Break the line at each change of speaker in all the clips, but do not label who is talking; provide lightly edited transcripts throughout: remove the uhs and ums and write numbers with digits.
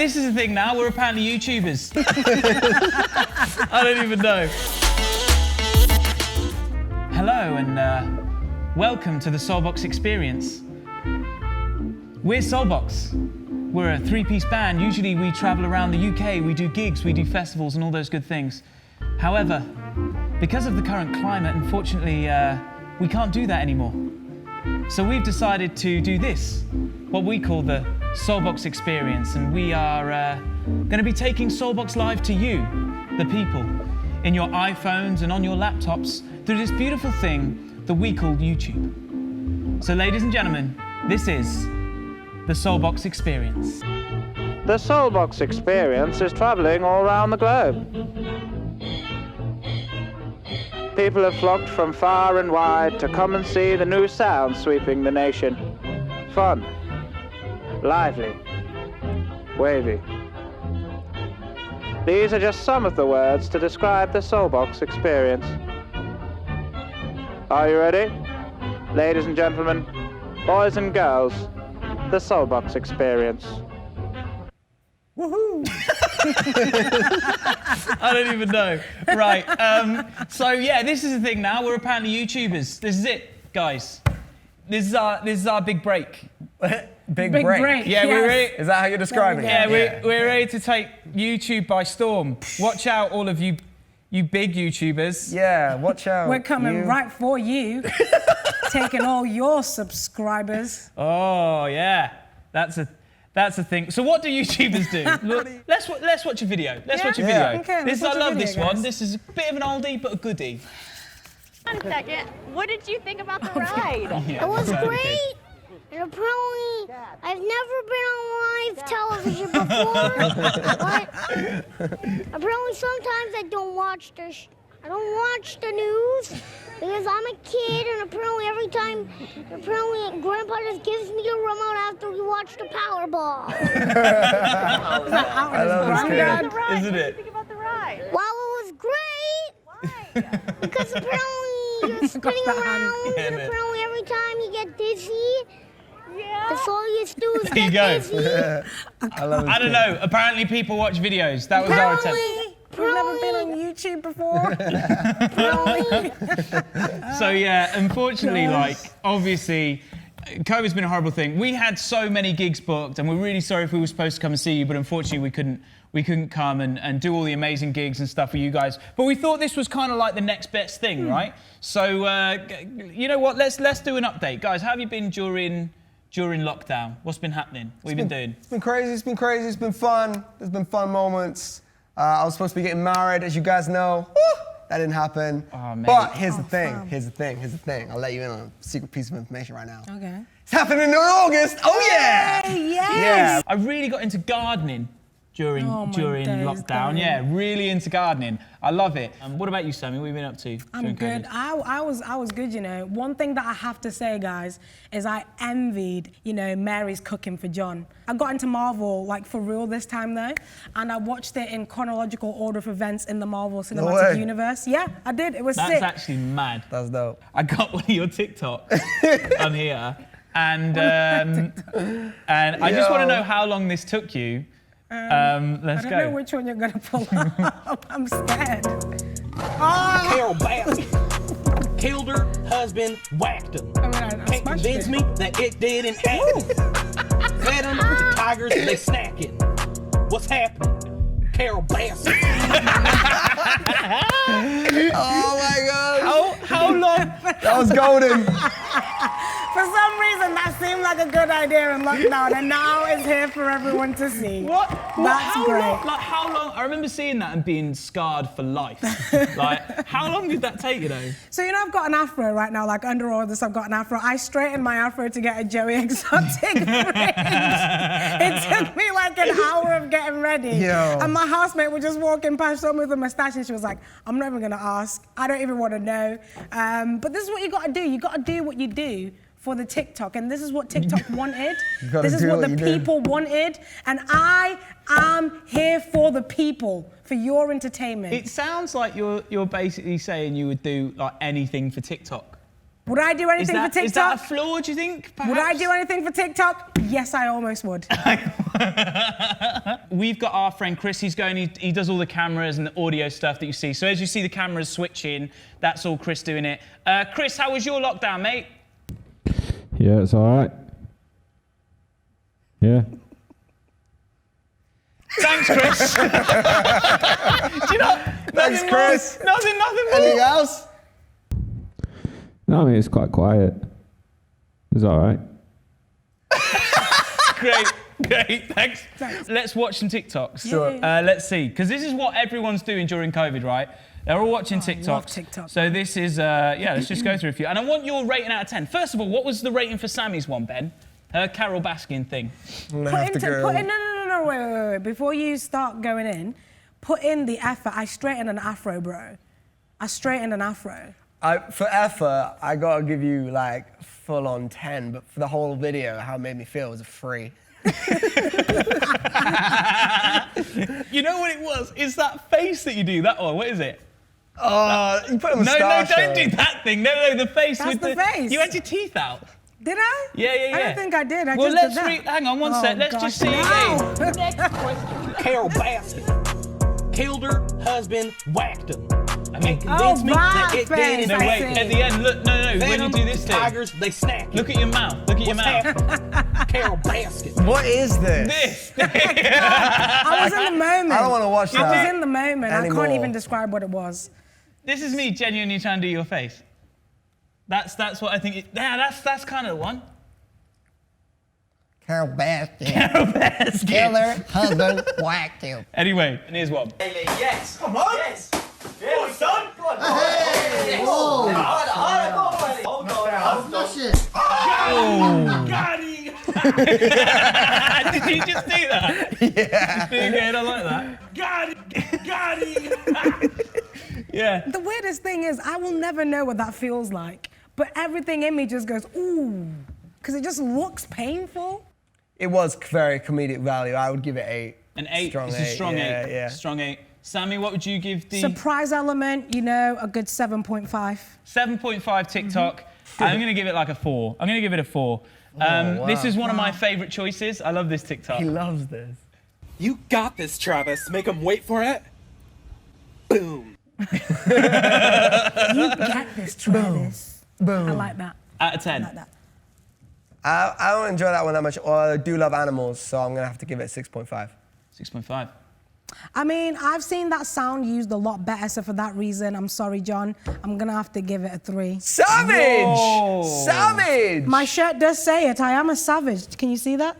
this is the thing now. We're apparently YouTubers. I don't even know. Hello and welcome to the SOULBOX experience. We're SOULBOX. We're a three-piece band. Usually we travel around the UK, we do gigs, we do festivals and all those good things. However, because of the current climate, unfortunately, we can't do that anymore. So we've decided to do this, what we call the SOULBOX experience, and we are going to be taking SOULBOX live to you, the people, in your iPhones and on your laptops through this beautiful thing that we call YouTube. So ladies and gentlemen, this is the SOULBOX experience.
The SOULBOX experience is traveling all around the globe. People have flocked from far and wide to come and see the new sound sweeping the nation. Fun, lively, wavy. These are just some of the words to describe the SOULBOX experience. Are you ready? Ladies and gentlemen, boys and girls, the SOULBOX experience.
Woohoo! I don't even know. Right, so yeah, this is the thing now. We're apparently YouTubers. This is it, guys. This is our big break.
Big break.
Yeah,
yes.
We're ready.
Is that how you're describing it?
Yeah, we're ready to take YouTube by storm. Watch out, all of you big YouTubers.
Yeah, watch out.
We're coming right for you. Taking all your subscribers.
Oh yeah, that's a thing. So what do YouTubers do? Look, let's watch a video. Let's watch a video.
Okay,
I love this one. This is a bit of an oldie, but a goodie.
Wait a second. What did you think about the ride?
It was great. And apparently, I've never been on live television before. But apparently, sometimes I don't watch the news because I'm a kid, and apparently Grandpa just gives me a remote after we watch the Powerball.
I love this kid.
Isn't it?
What did you think about the ride?
Well, it was great.
Why?
Because apparently you're spinning around, and apparently every time you get dizzy, that's all you have to do is
There you
get
go.
dizzy.
I don't know. Apparently people watch videos. That was our attempt.
We've never been on YouTube before.
So yeah, unfortunately, obviously, COVID's been a horrible thing. We had so many gigs booked, and we're really sorry if we were supposed to come and see you, but unfortunately we couldn't come and do all the amazing gigs and stuff for you guys. But we thought this was kind of like the next best thing, right? So you know what? Let's do an update, guys. How have you been during lockdown? What's been happening? What have you been doing?
It's been crazy. It's been crazy. It's been fun. There's been fun moments. I was supposed to be getting married, as you guys know. Woo! That didn't happen.
Oh, mate.
But here's the thing. Here's the thing. I'll let you in on a secret piece of information right now.
Okay.
It's happening in August. Oh yeah!
Yes.
Yeah.
I really got into gardening during
days,
lockdown.
Gary.
Yeah, really into gardening. I love it. What about you, Sammy? What have you been up to?
I'm good.
COVID?
I was good, you know. One thing that I have to say, guys, is I envied, Mary's cooking for John. I got into Marvel, for real this time, though, and I watched it in chronological order of events in the Marvel Cinematic Universe. Yeah, I did. It was sick.
That's actually mad.
That's dope.
I got one of your TikToks on here, and I just want to know how long this took you. Let's go.
I don't know which one you're gonna pull up. I'm scared.
Carol Bass killed her husband, whacked him. Can't convince me that it didn't happen. Fed them to tigers and they snacking. What's happening? Carol Bass.
Oh my God.
How long?
That was golden.
For some reason, that seemed like a good idea in lockdown, and now it's here for everyone to see.
What?
That's great.
How long? I remember seeing that and being scarred for life. How long did that take you, though?
So, I've got an afro right now, under all this, I've got an afro. I straightened my afro to get a Joey Exotic ring. It took me an hour of getting ready.
Yo.
And my housemate would just walk in past someone with a mustache, and she was like, I'm not even gonna ask. I don't even wanna know. But this is what you gotta do. You gotta do what you do for the TikTok, and this is what TikTok wanted. This is what the people wanted, and I am here for the people, for your entertainment.
It sounds like you're basically saying you would do anything for TikTok.
Would I do anything for TikTok?
Is that a flaw, do you think, perhaps?
Would I do anything for TikTok? Yes, I almost would.
We've got our friend Chris. He's going. He does all the cameras and the audio stuff that you see. So as you see the cameras switching, that's all Chris doing it. Chris, how was your lockdown, mate?
Yeah, it's all right. Yeah.
Thanks, Chris. Do you know?
Thanks, Chris.
Nothing more.
Anything else?
No, I mean, it's quite quiet. It's all right.
Great, thanks. Let's watch some TikToks.
Sure.
Let's see, because this is what everyone's doing during COVID, right? They're all watching TikToks.
I love TikTok.
So this is, let's just go through a few. And I want your rating out of 10. First of all, what was the rating for Sammy's one, Ben? Her Carol Baskin thing.
I'm gonna have to go.
No, wait. Before you start going in, put in the effort. I straightened an afro, bro. I straightened an afro.
For effort, I gotta give you like full on 10, but for the whole video, how it made me feel was a 3.
You know what it was? It's that face that you do, that one. What is it?
You put a
No,
moustache
don't
on.
do that thing. No, the face
That's
with
the face.
You had your teeth out.
Did I?
Yeah.
I don't think I did. I
Well,
just did
let's
that.
hang on one sec. Let's
gosh,
just see
no.
again.
Next question. Carol Baskin killed her husband, whacked him. I mean, convince me that it did.
No, wait. At the end, look. No. When you do this thing,
tigers, they snack.
look at your mouth. Look at your mouth.
Carol Baskin.
What is this?
I was in the moment.
I don't want to watch that.
I was in the moment. I
anymore.
can't even describe what it was.
This is me genuinely trying to do your face. That's what I think. That's kind of the one.
Carol Baskin.
Carol Baskin.
Killer husband whacked him.
Anyway, and here's one.
Yes. Come on. Yes. Go on, son. Go on. Hey. Whoa. Harder. Go on, buddy. Hold on. Shit.
Got him. Did you just do that?
Yeah.
Doing good. I like that. Got him. Yeah.
The weirdest thing is, I will never know what that feels like, but everything in me just goes, ooh, because it just looks painful.
It was very comedic value. I would give it 8.
An 8.
Strong
It's a
8.
strong 8.
Yeah.
Strong 8. Sammy, what would you give the
Surprise element, a good 7.5.
7.5 TikTok? I'm going to give it like a 4. I'm going to give it a 4.
wow.
This is one of my favorite choices. I love this TikTok.
He loves this.
You got this, Travis. Make him wait for it. Boom.
You get this, Travis.
Boom.
I like that.
Out of 10.
I like that.
I don't enjoy that one that much. I do love animals, so I'm going to have to give it 6.5.
6.5.
I mean, I've seen that sound used a lot better, so for that reason, I'm sorry, John. I'm gonna have to give it a 3.
Savage!
Whoa.
Savage!
My shirt does say it. I am a savage. Can you see that?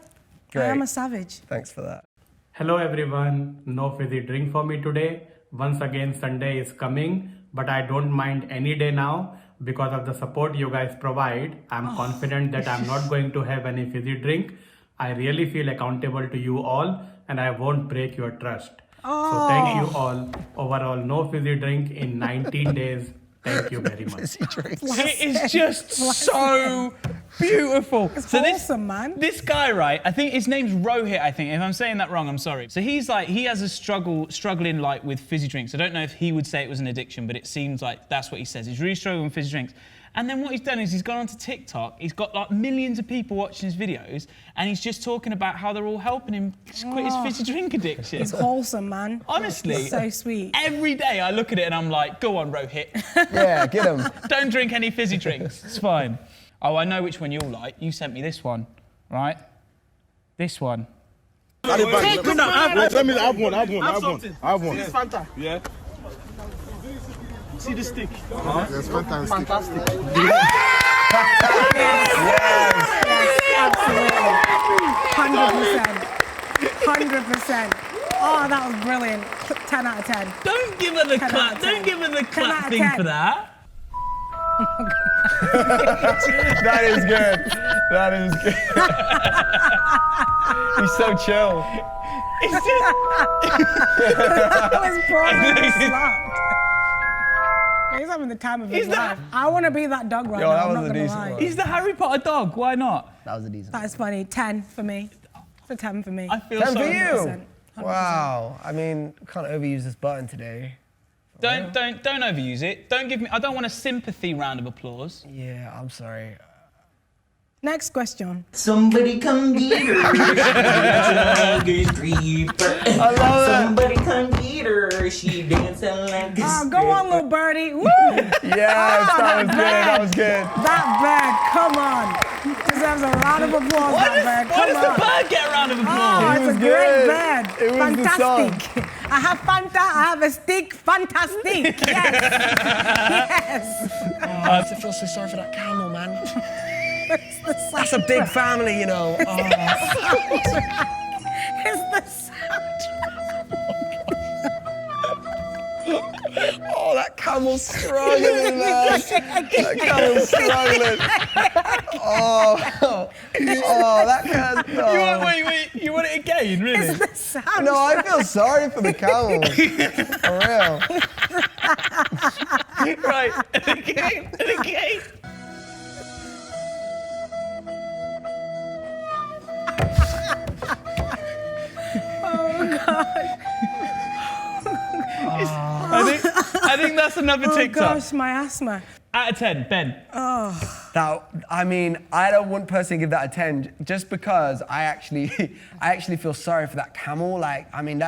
Great.
I am a savage.
Thanks for that.
Hello everyone, no fizzy drink for me today. Once again Sunday is coming, but I don't mind any day now because of the support you guys provide. I'm confident that I'm not going to have any fizzy drink. I really feel accountable to you all and I won't break your trust. So thank you all. Overall, no fizzy drink in 19 days. Thank you very much.
It is just so beautiful.
It's
so
wholesome, man.
This guy, right? I think his name's Rohit. I think if I'm saying that wrong, I'm sorry. So he's like, he has a struggling like with fizzy drinks. I don't know if he would say it was an addiction, but it seems like that's what he says. He's really struggling with fizzy drinks. And then what he's done is he's gone onto TikTok. He's got like millions of people watching his videos, and he's just talking about how they're all helping him quit his fizzy drink addiction.
It's wholesome, man.
Honestly,
It's so sweet.
Every day I look at it and I'm like, go on, Rohit.
Yeah, get him.
Don't drink any fizzy drinks. It's fine. Oh, I know which one you'll like. You sent me this one, right? This one.
Let me have one.
It's Fanta.
Yeah.
See the stick.
That's fantastic.
Fantastic.
Absolutely. 100%. Oh, that was brilliant. 10 out of 10.
Don't give her the
10 out
clap.
of
Don't
10.
give her the
10
clap
out of
thing
10.
for that.
That is good. That is good. He's so chill.
It's just...
That was probably slapped. He's having the time of his life. I want to be that dog right now.
That
I'm
was
not
a
gonna
decent
lie.
one.
He's the Harry Potter dog. Why not?
That was a decent
That is funny. 10 for me. It's a 10 for me.
I feel
10
so...
for you.
100%.
Wow. I mean, can't overuse this button today.
Don't overuse it. Don't give me... I don't want a sympathy round of applause.
Yeah, I'm sorry.
Next question.
Somebody come get her. She's a creeper.
I love it.
Somebody come get her. She dancing like a
Oh, go on, little birdie. Woo!
Yes, that was good. That was good.
That bird, come on. Deserves a round of applause, that bird.
Why
Come
does
on.
the bird get a round of applause?
Oh, it's a
was
great
good.
bird.
It was the song.
Fantastic. I have Fanta, I have a stick. Fantastic. Yes. Yes.
I feel so sorry for that camel, man.
It's the
That's a big family, you know. Oh.
It's the soundtrack.
Oh, that camel's struggling, man. That camel's struggling. Oh, that cat. Oh.
Wait, you want it again, really?
It's the soundtrack.
No, I feel sorry for the camel. For real.
Right, and again. I think that's another
Oh
TikTok.
gosh, my asthma.
Out of 10, Ben.
That, I mean, I wouldn't personally give that a 10, just because I actually feel sorry for that camel. Like, I mean,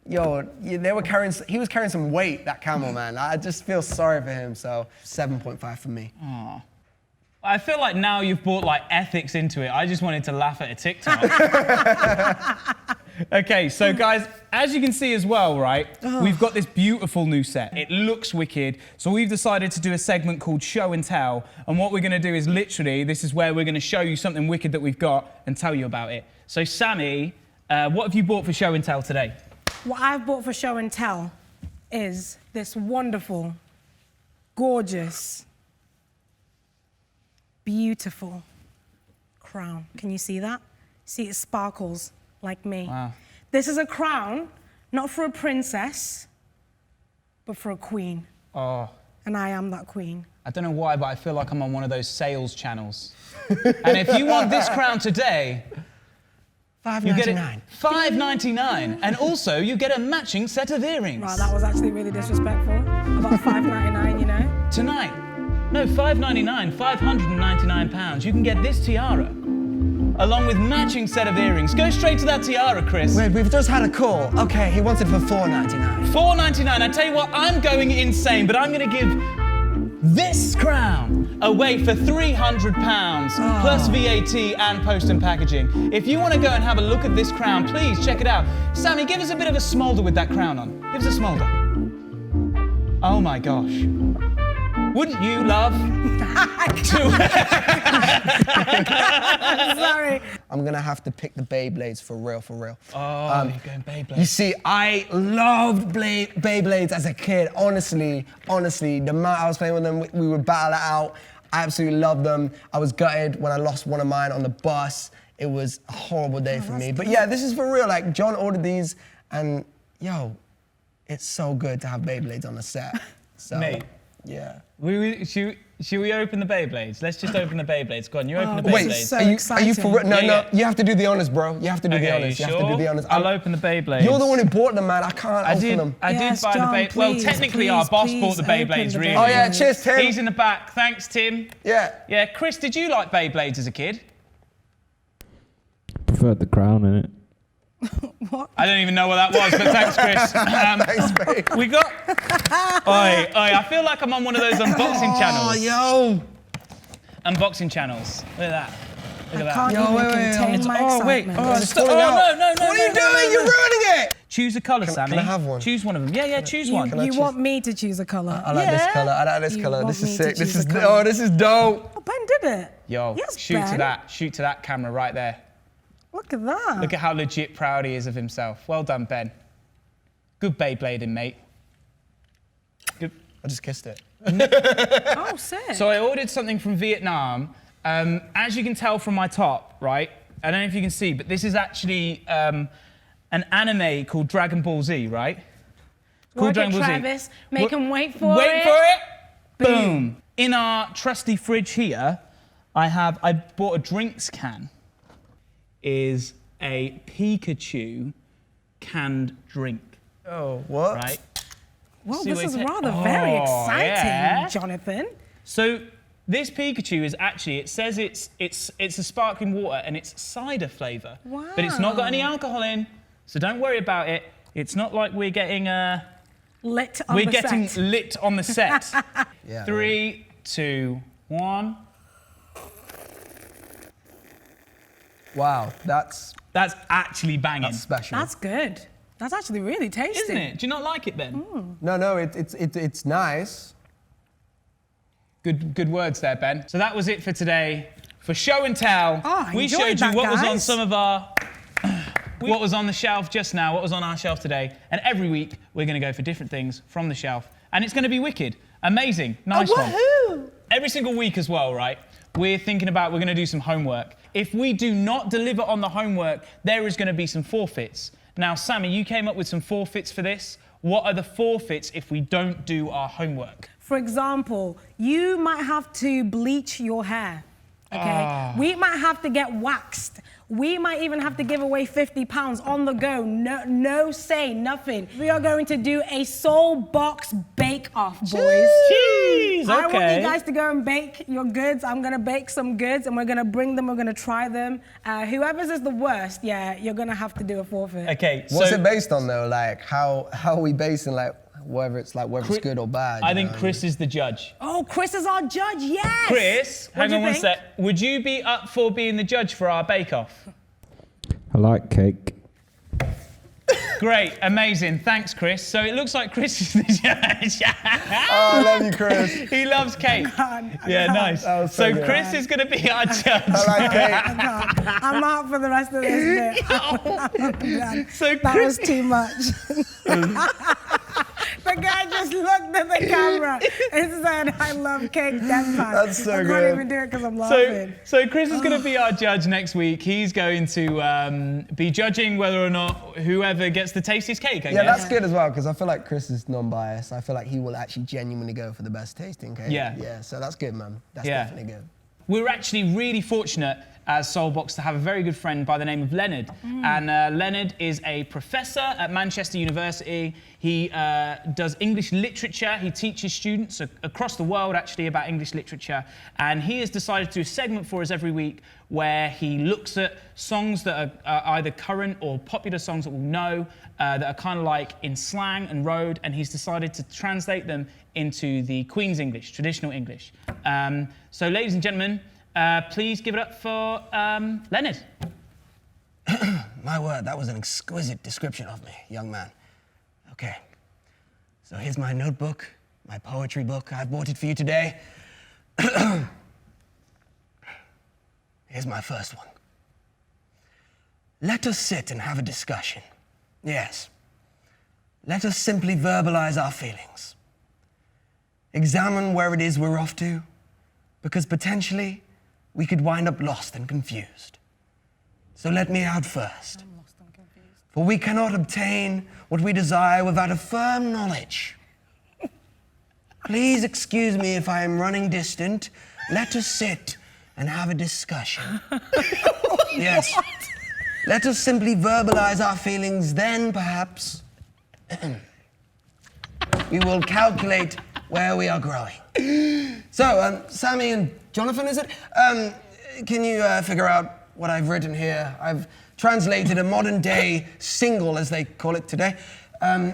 he was carrying some weight, that camel, man. I just feel sorry for him, so 7.5 for me.
Aww. I feel like now you've brought like ethics into it. I just wanted to laugh at a TikTok. Okay, so guys, as you can see as well, right, we've got this beautiful new set. It looks wicked. So we've decided to do a segment called Show and Tell. And what we're gonna do is literally, this is where we're gonna show you something wicked that we've got and tell you about it. So Sammy, what have you bought for Show and Tell today?
What I've bought for show and tell is this wonderful, gorgeous, beautiful crown. Can you see that? See, it sparkles like me.
Wow.
This is a crown, not for a princess, but for a queen.
Oh.
And I am that queen.
I don't know why, but I feel like I'm on one of those sales channels. And if you want this crown today, you get it $5.99, and also you get a matching set of earrings.
Wow, that was actually really disrespectful. About $5.99, you know?
Tonight, no, $5.99, £599. You can get this tiara, along with matching set of earrings. Go straight to that tiara, Chris.
Wait, we've just had a call. Okay, he wanted for $4.99.
$4.99. I tell you what, I'm going insane, but I'm going to give this crown away for £300 plus VAT and post and packaging. If you want to go and have a look at this crown, please check it out. Sammy, give us a bit of a smolder with that crown on. Give us a smolder. Oh my gosh. Wouldn't you love to...
Sorry.
I'm gonna have to pick the Beyblades for real, for real.
Oh, you're going Beyblades.
You see, I loved Beyblades as a kid. Honestly, the amount I was playing with them, we would battle it out. I absolutely loved them. I was gutted when I lost one of mine on the bus. It was a horrible day for me. But yeah, this is for real. Like, John ordered these, and yo, it's so good to have Beyblades on the set. So,
Mate.
Yeah.
Should we open the Beyblades? Let's just open the Beyblades. Go on, you open the Beyblades.
Wait,
so
are you
exciting.
for real? No,
Yeah.
you have to do the honors, bro. You have to do the
Okay,
honors. You
sure?
have to do the honors.
I'll open the Beyblades.
You're the one who bought them, man. I can't open them.
I
Yes,
did buy
John,
the Beyblades. Well,
please,
technically our boss
please
bought the
open
Beyblades,
the
really.
Oh yeah, cheers, Tim.
He's in the back. Thanks, Tim.
Yeah.
Yeah, Chris, did you like Beyblades as a kid?
Preferred the crown in it.
I don't even know what that was, but thanks, Chris.
Thanks, mate.
We got... Oi, I feel like I'm on one of those unboxing channels.
Oh, yo.
Unboxing channels. Look at that. Look at that.
Can't
Yo,
even
wait,
contain my excitement.
It's falling out.
No.
What are you doing? You're ruining it.
Choose a colour, Sammy.
Can I have one?
Choose one of them. Yeah, choose one.
I
You
choose?
want me to choose a colour?
I like this color. I like this
You
color.
want
This is
me to
sick. This
choose
is
a colour?
this is dope.
Oh, Ben did it.
Yo,
Yes,
shoot to
Ben.
that. Shoot to that camera right there.
Look at that.
Look at how legit proud he is of himself. Well done, Ben. Good Beyblading, mate. Good.
I just kissed it.
Oh, sick.
So I ordered something from Vietnam. As you can tell from my top, right? I don't know if you can see, but this is actually an anime called Dragon Ball Z, right?
Work it, Travis. Make him wait for it.
Wait for it. Boom. In our trusty fridge here, I bought a drinks can. Is a Pikachu canned drink.
Oh, what?
Right?
Well,
See
this
what
is
he said?
rather very
Oh,
exciting,
yeah.
Jonathan.
So This Pikachu is actually, it says it's a sparkling water and it's cider flavour.
Wow.
But it's not got any alcohol in, so don't worry about it. It's not like we're getting
lit on the set.
We're getting lit on the set.
Yeah,
3, 2, 1.
Wow, that's
actually banging.
That's special.
That's good. That's actually really tasty.
Isn't it? Do you not like it, Ben?
No, it's nice.
Good words there, Ben. So that was it for today. For show and tell, we showed you what was on some of our... what was on the shelf just now, what was on our shelf today. And every week, we're going to go for different things from the shelf. And it's going to be wicked. Amazing. Nice one.
Woohoo!
Every single week as well, right? We're thinking about, we're going to do some homework. If we do not deliver on the homework, there is going to be some forfeits. Now, Sammy, you came up with some forfeits for this. What are the forfeits if we don't do our homework?
For example, you might have to bleach your hair, okay? We might have to get waxed. We might even have to give away £50 on the go. No say, nothing. We are going to do a SOULBOX bake-off, boys.
Jeez,
I want
okay.
you guys to go and bake your goods. I'm gonna bake some goods and we're gonna bring them, we're gonna try them. Whoever's is the worst, yeah, you're gonna have to do a forfeit.
Okay,
What's it based on though? Like how are we basing like whether it's good or bad?
I think Chris is the judge.
Oh, Chris is our judge, yes!
Chris,
What
hang
do
on
you
one
think?
sec. Would you be up for being the judge for our bake-off?
I like cake.
Great, amazing. Thanks, Chris. So it looks like Chris is the judge.
Oh, I love you, Chris.
He loves cake.
I
Yeah,
can't.
nice.
That was so good.
Chris is going to be our judge.
I like cake.
I can't. I'm out for the rest of this bit. I'm done.
So
That was too much. The guy just looked at the camera and said, I love cake deadpan.
That's so
I
good.
can't even do it because I'm laughing.
So Chris is going to be our judge next week. He's going to be judging whether or not whoever gets the tastiest cake, I
Yeah,
guess.
that's good as well because I feel like Chris is non-biased. I feel like he will actually genuinely go for the best tasting cake.
Yeah.
Yeah, so that's good, man. That's
Yeah.
definitely good.
We're actually really fortunate as SOULBOX to have a very good friend by the name of Leonard. And Leonard is a professor at Manchester University. He does English literature. He teaches students across the world actually about English literature. And he has decided to do a segment for us every week where he looks at songs that are either current or popular songs that we'll know that are kind of like in slang and road. And he's decided to translate them into the Queen's English, traditional English. So ladies and gentlemen, please give it up for Leonard.
My word, that was an exquisite description of me, young man. Okay, so here's my notebook, my poetry book. I bought it for you today. Here's my first one. Let us sit and have a discussion. Yes. Let us simply verbalize our feelings. Examine where it is we're off to, because potentially we could wind up lost and confused. So let me out first. For we cannot obtain what we desire without a firm knowledge. Please excuse me if I am running distant. Let us sit and have a discussion. Yes. Let us simply verbalize our feelings, then perhaps we will calculate where we are growing. So, Sammy and Jonathan, is it? Can you figure out what I've written here? I've translated a modern day single, as they call it today,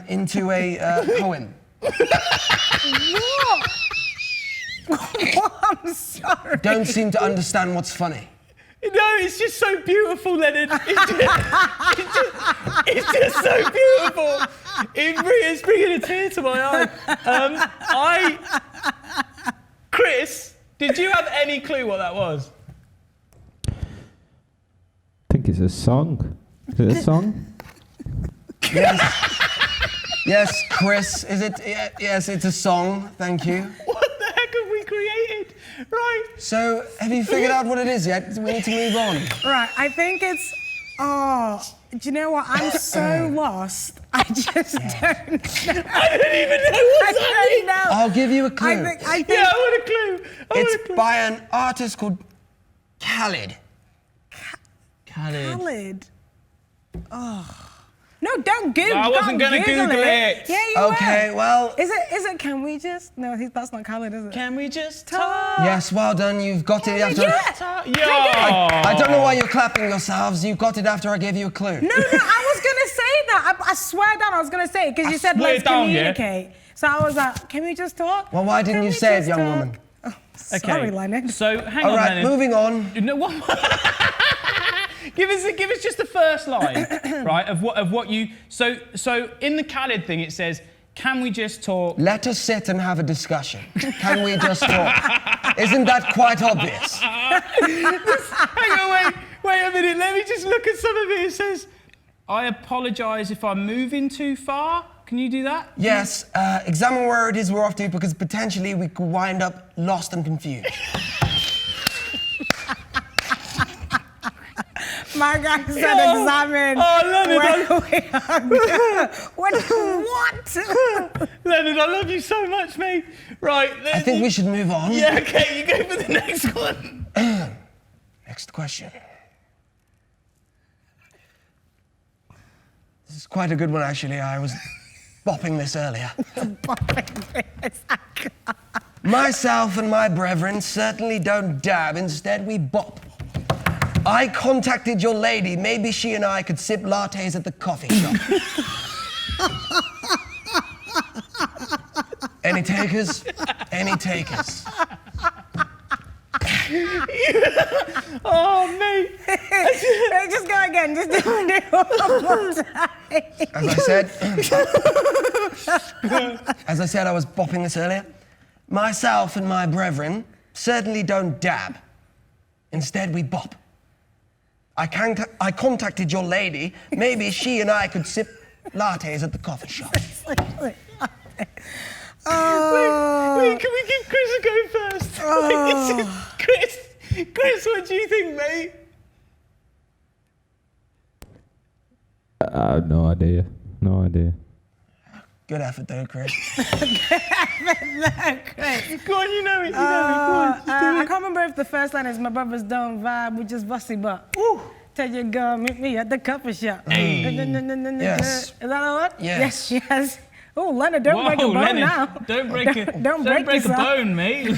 into a poem.
What? I'm sorry.
Don't seem to understand what's funny.
No, it's just so beautiful, Leonard. It's just so beautiful. It's bringing a tear to my eye. Chris, did you have any clue what that was?
I think it's a song. Is it a song?
Yes. Yes, Chris, is it? Yes, it's a song, thank you.
What the heck have we created? Right.
So, have you figured out what it is yet? We need to move on.
Right, I think it's, do you know what? I'm so lost. I just don't know.
I don't even know what's happening.
know.
I'll give you a clue.
I think
Yeah, I want a clue.
It's by an artist called Khalid.
Khalid.
Khalid. Oh. No, don't Google.
I wasn't
going to
Google it.
Yeah, you
Okay,
were.
well.
Is it? Can we just? No, that's not Khaled, is it?
Can we just talk?
Yes, well done. You've got it after. I don't know why you're clapping yourselves. You got it after I gave you a clue.
No, I was gonna say that. I swear down, I was gonna say it because you said let's communicate. So I was like, can we just talk?
Well, why didn't you say it, young woman?
Oh, sorry, Leonard.
So hang
on,
All right,
Leonard. Moving on.
No, what? Give us just the first line, right? Of what you. So in the Khaled thing, it says, "Can we just talk?"
Let us sit and have a discussion. Can we just talk? Isn't that quite obvious?
Hang on, wait a minute. Let me just look at some of it. It says, "I apologise if I'm moving too far." Can you do that?
Yes. Examine where it is we're off to, because potentially we could wind up lost and confused.
My guy said examine.
Oh, Leonard.
What?
Leonard, I love you so much, mate. Right.
I think we should move on.
Yeah, okay, you go for the next one.
Next question. This is quite a good one, actually. I was bopping this earlier. Myself and my brethren certainly don't dab. Instead, we bop. I contacted your lady. Maybe she and I could sip lattes at the coffee shop. Any takers? Any takers?
Oh, mate.
Just go again. Just do it one more time.
As I said, I was bopping this earlier. Myself and my brethren certainly don't dab. Instead, we bop. I contacted your lady. Maybe she and I could sip lattes at the coffee shop.
Wait, can we give Chris a go first? Chris, what do you think, mate?
I have no idea. No idea.
Good effort there, Chris.
Go on, you know it. Go on, just do
I
it.
can't remember if the first line is my brothers don't vibe, we just fussy, but tell your girl, meet me at the coffee shop.
Yes.
Is that the one?
Yes.
Yes. Oh, Leonard, don't break a bone
Leonard,
now.
Don't break a
yourself.
bone, mate.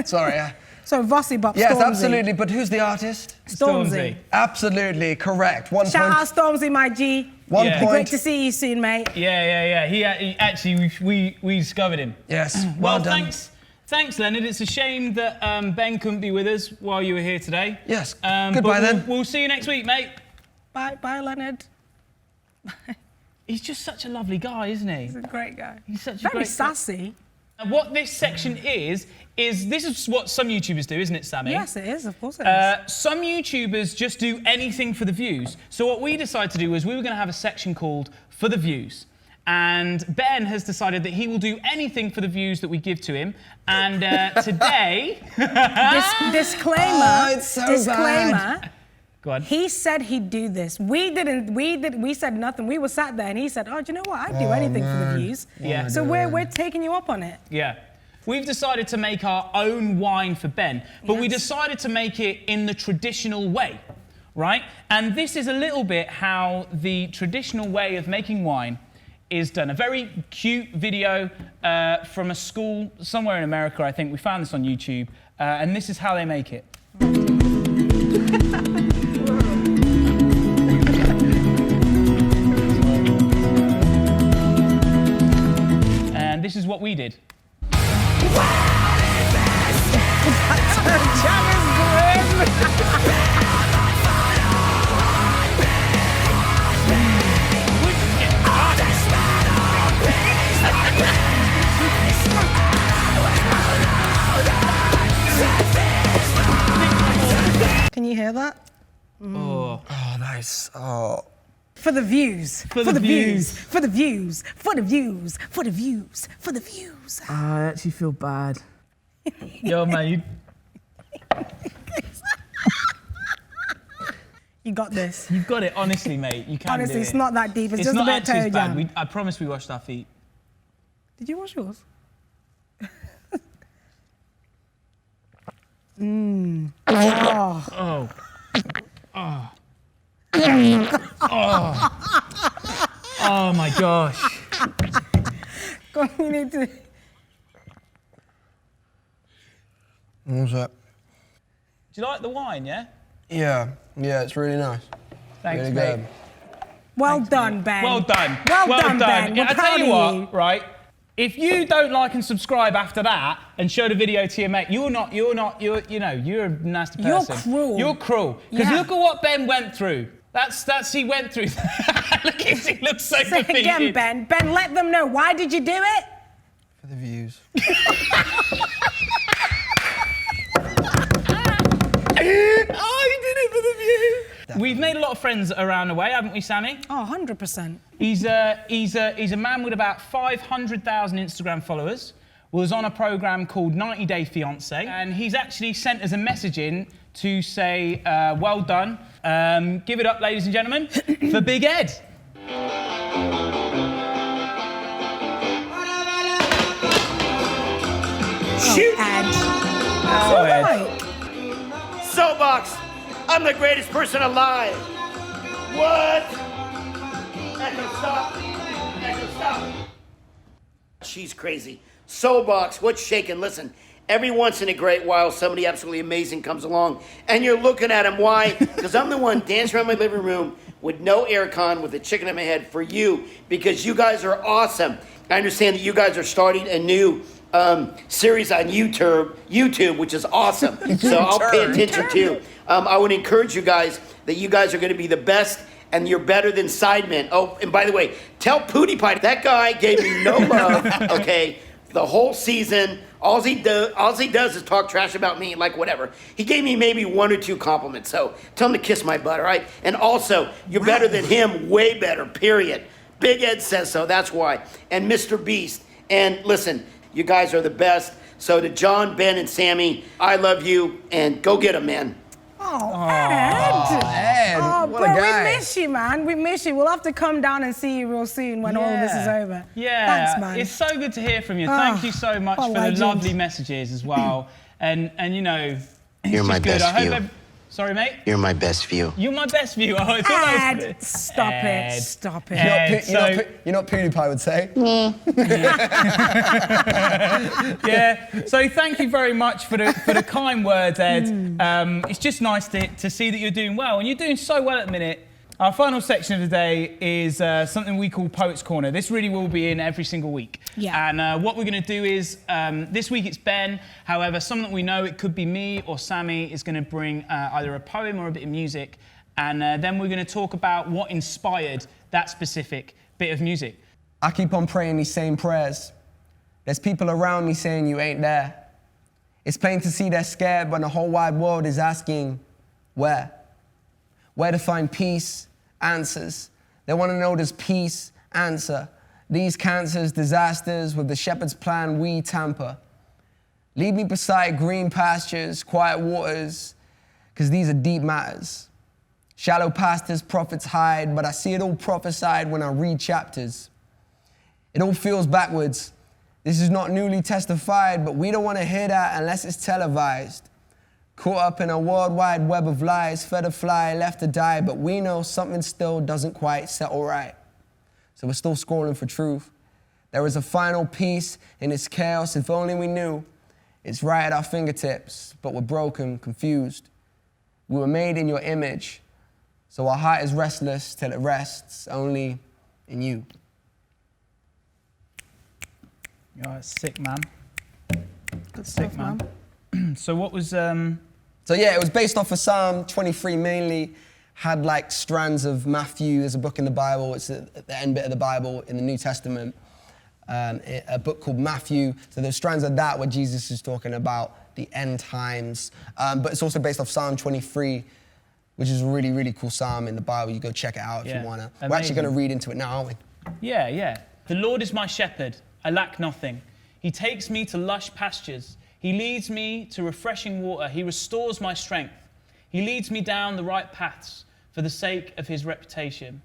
Sorry.
So Vossi Bop,
Yes,
Stormzy.
absolutely. But who's the artist?
Stormzy.
Absolutely correct. 1
Shout
point.
out Stormzy, my G.
1
Yeah.
point.
Great to see you soon, mate.
Yeah. He actually, we discovered him.
Yes.
Well,
done.
thanks, Leonard. It's a shame that Ben couldn't be with us while you were here today.
Yes.
Goodbye
Goodbye then.
We'll see you next week, mate.
Bye, Leonard.
He's just such a lovely guy, isn't he?
He's a great guy.
He's such a
Very
great
sassy.
And what this section is this is what some YouTubers do, isn't it, Sammy?
Yes, it is. Of course it is.
Some YouTubers just do anything for the views. So what we decided to do was we were going to have a section called For the Views. And Ben has decided that he will do anything for the views that we give to him. And today...
Disclaimer.
Oh, it's so
disclaimer.
bad.
Go on.
He said he'd do this. We said nothing. We were sat there and he said, oh, do you know what? I'd do anything for the views.
Yeah.
So we're taking you up on it.
Yeah. We've decided to make our own wine for Ben, but we
Yes.
decided to make it in the traditional way, right? And this is a little bit how the traditional way of making wine is done. A very cute video from a school somewhere in America, I think. We found this on YouTube, and this is how they make it. And this is what we did.
Can you hear that?
Oh.
Oh, nice. Oh.
For the views.
For the views.
For the views. For the views. For the views. For the views.
I actually feel bad. Yo, man, you...
You got this.
You've got it, honestly, mate. You can
Honestly,
do
it's
it.
not that deep. It's
It's
just
not
a bit
actually
toe
as bad.
jam.
I promise we washed our feet.
Did you wash yours? Oh.
Oh. Oh. Oh. Oh my gosh.
God, we need to.
What's that?
Do you like the wine, yeah?
Yeah, it's really nice.
Thanks,
really
mate.
good.
Well done, Ben.
Well done.
Well done, Ben. We're
I tell
proud
you
of
what,
you.
right? If you don't like and subscribe after that and show the video to your mate, you're a nasty person.
You're cruel.
You're cruel. Because
Yeah.
look at what Ben went through. He went through that. Look, he looks so
Say
defeated.
again, Ben. Ben, let them know. Why did you do it?
For the views.
Oh, he did it for the view. We've made a lot of friends around the way, haven't we, Sammy?
Oh, 100%.
He's a man with about 500,000 Instagram followers. Was on a program called 90 Day Fiancé, and he's actually sent us a message in to say, well done. Give it up, ladies and gentlemen, for Big Ed.
Shoot! Ed.
Oh, Ed.
Right.
SOULBOX, I'm the greatest person alive. What? Echo, stop. Echo, stop. She's crazy. SOULBOX, what's shaking? Listen, every once in a great while, somebody absolutely amazing comes along, and you're looking at him. Why? Because I'm the one dancing around my living room with no aircon, with a chicken in my head for you, because you guys are awesome. I understand that you guys are starting a new series on YouTube, which is awesome. So I'll pay attention too. I would encourage you guys that you guys are going to be the best, and you're better than Sidemen. Oh, and by the way, tell PewDiePie that guy gave me no love. Okay, the whole season. All he does is talk trash about me, like whatever. He gave me maybe 1 or 2 compliments. So tell him to kiss my butt, all right? And also, you're better than him, way better. Period. Big Ed says so. That's why. And Mr. Beast. And listen. You guys are the best. So to John, Ben, and Sammy, I love you, and go get them, man.
Oh, Ed.
Ed,
Oh,
what
bro,
a guy.
we miss you, man. We miss you. We'll have to come down and see you real soon when all this is over.
Yeah.
Thanks, man.
It's so good to hear from you. Thank you so much for the
legend.
lovely messages as well. And you know, it's
You're my
just good.
best
I hope
view.
Sorry, mate?
You're my best view.
You're my best view. Oh, it's almost...
Ed, stop it. Stop it.
You know what PewDiePie would say?
Yeah. So thank you very much for the kind words, Ed. It's just nice to see that you're doing well, and you're doing so well at the minute. Our final section of the day is something we call Poets Corner. This really will be in every single week.
Yeah.
And what we're going to do is, this week it's Ben. However, someone that we know, it could be me or Sammy, is going to bring either a poem or a bit of music. And then we're going to talk about what inspired that specific bit of music.
I keep on praying these same prayers. There's people around me saying you ain't there. It's plain to see they're scared when the whole wide world is asking, where? Where to find peace, answers. They want to know does peace answer. These cancers, disasters, with the shepherd's plan we tamper. Lead me beside green pastures, quiet waters, because these are deep matters. Shallow pastures prophets hide, but I see it all prophesied when I read chapters. It all feels backwards. This is not newly testified, but we don't want to hear that unless it's televised. Caught up in a worldwide web of lies, fed to fly, left to die, but we know something still doesn't quite settle right. So we're still scrolling for truth. There is a final piece in this chaos, if only we knew. It's right at our fingertips, but we're broken, confused. We were made in your image, so our heart is restless till it rests only in you.
You're sick, man.
Good
Sick,
stuff,
man. So what was...
So yeah, it was based off of Psalm 23 mainly. Had like strands of Matthew. There's a book in the Bible. It's the end bit of the Bible in the New Testament. A book called Matthew. So there's strands of that where Jesus is talking about the end times. But it's also based off Psalm 23, which is a really, really cool psalm in the Bible. You go check it out if you want to. We're actually going to read into it now, aren't we?
Yeah, yeah. The Lord is my shepherd. I lack nothing. He takes me to lush pastures. He leads me to refreshing water. He restores my strength. He leads me down the right paths for the sake of his reputation.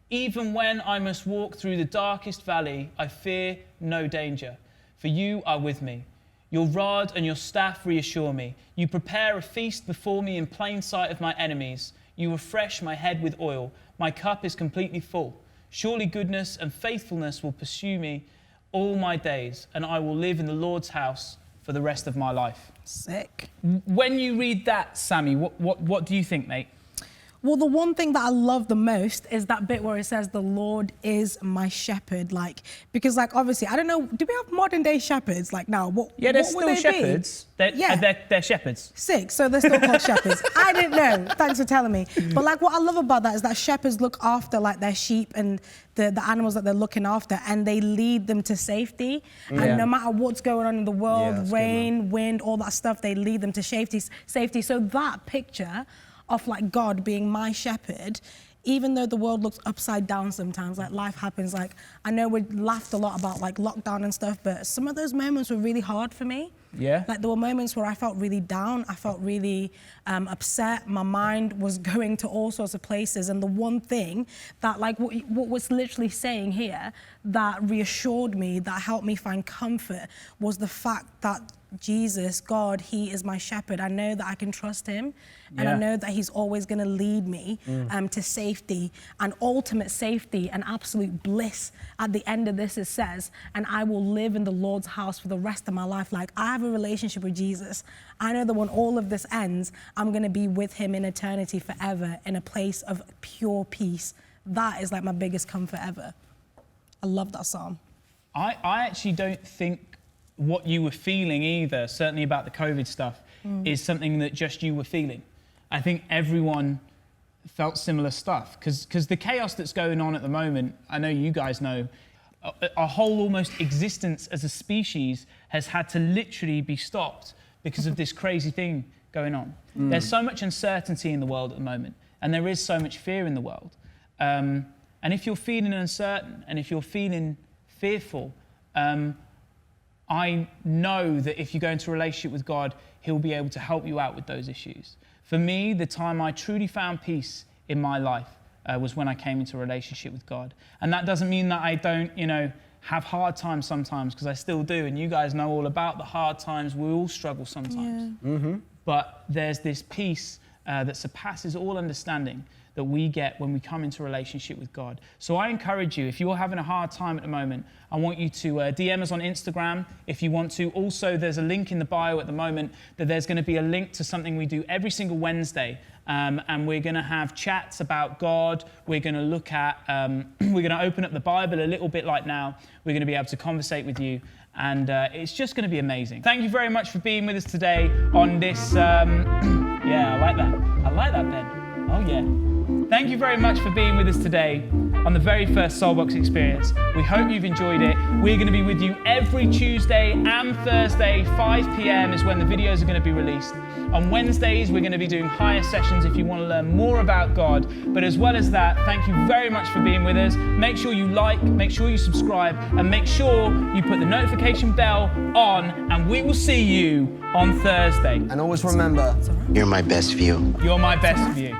Even when I must walk through the darkest valley, I fear no danger, for you are with me. Your rod and your staff reassure me. You prepare a feast before me in plain sight of my enemies. You refresh my head with oil. My cup is completely full. Surely goodness and faithfulness will pursue me all my days, and I will live in the Lord's house for the rest of my life.
Sick.
When you read that, Sammy, what do you think, mate?
Well, the one thing that I love the most is that bit where it says, the Lord is my shepherd. Like, because like, obviously, I don't know, do we have modern day shepherds like now?
Yeah, they're
what would
still
they
shepherds. They're shepherds.
Sick, so they're still called shepherds. I didn't know, thanks for telling me. But like what I love about that is that shepherds look after like their sheep and the animals that they're looking after, and they lead them to safety. And no matter what's going on in the world, rain, wind, all that stuff, they lead them to safety. So that picture of like God being my shepherd, even though the world looks upside down sometimes, like life happens, like I know we laughed a lot about like lockdown and stuff, but some of those moments were really hard for me.
Yeah.
Like there were moments where I felt really down, I felt really upset, my mind was going to all sorts of places, and the one thing that like what was literally saying here that reassured me, that helped me find comfort, was the fact that Jesus, God, he is my shepherd. I know that I can trust him, and I know that he's always gonna lead me to safety and ultimate safety and absolute bliss. At the end of this, it says, and I will live in the Lord's house for the rest of my life. Like, I have a relationship with Jesus. I know that when all of this ends, I'm gonna be with him in eternity forever in a place of pure peace. That is like my biggest comfort ever. I love that psalm.
I actually don't think what you were feeling either, certainly about the COVID stuff, is something that just you were feeling. I think everyone felt similar stuff, because the chaos that's going on at the moment, I know you guys know, our whole almost existence as a species has had to literally be stopped because of this crazy thing going on. There's so much uncertainty in the world at the moment, and there is so much fear in the world. And if you're feeling uncertain, and if you're feeling fearful, I know that if you go into a relationship with God, he'll be able to help you out with those issues. For me, the time I truly found peace in my life was when I came into a relationship with God. And that doesn't mean that I don't, have hard times sometimes, because I still do. And you guys know all about the hard times. We all struggle sometimes. Yeah. But there's this peace that surpasses all understanding that we get when we come into a relationship with God. So I encourage you, if you're having a hard time at the moment, I want you to DM us on Instagram if you want to. Also, there's a link in the bio at the moment that there's going to be a link to something we do every single Wednesday. And we're going to have chats about God. We're going to look at, we're going to open up the Bible a little bit like now. We're going to be able to conversate with you. And it's just going to be amazing. Thank you very much for being with us today on this, yeah, I like that. I like that, Ben. Oh, yeah. Thank you very much for being with us today on the very first SOULBOX experience. We hope you've enjoyed it. We're going to be with you every Tuesday and Thursday, 5 p.m. is when the videos are going to be released. On Wednesdays, we're going to be doing higher sessions if you want to learn more about God. But as well as that, thank you very much for being with us. Make sure you like, make sure you subscribe, and make sure you put the notification bell on, and we will see you on Thursday.
And always remember,
you're my best view.
You're my best view.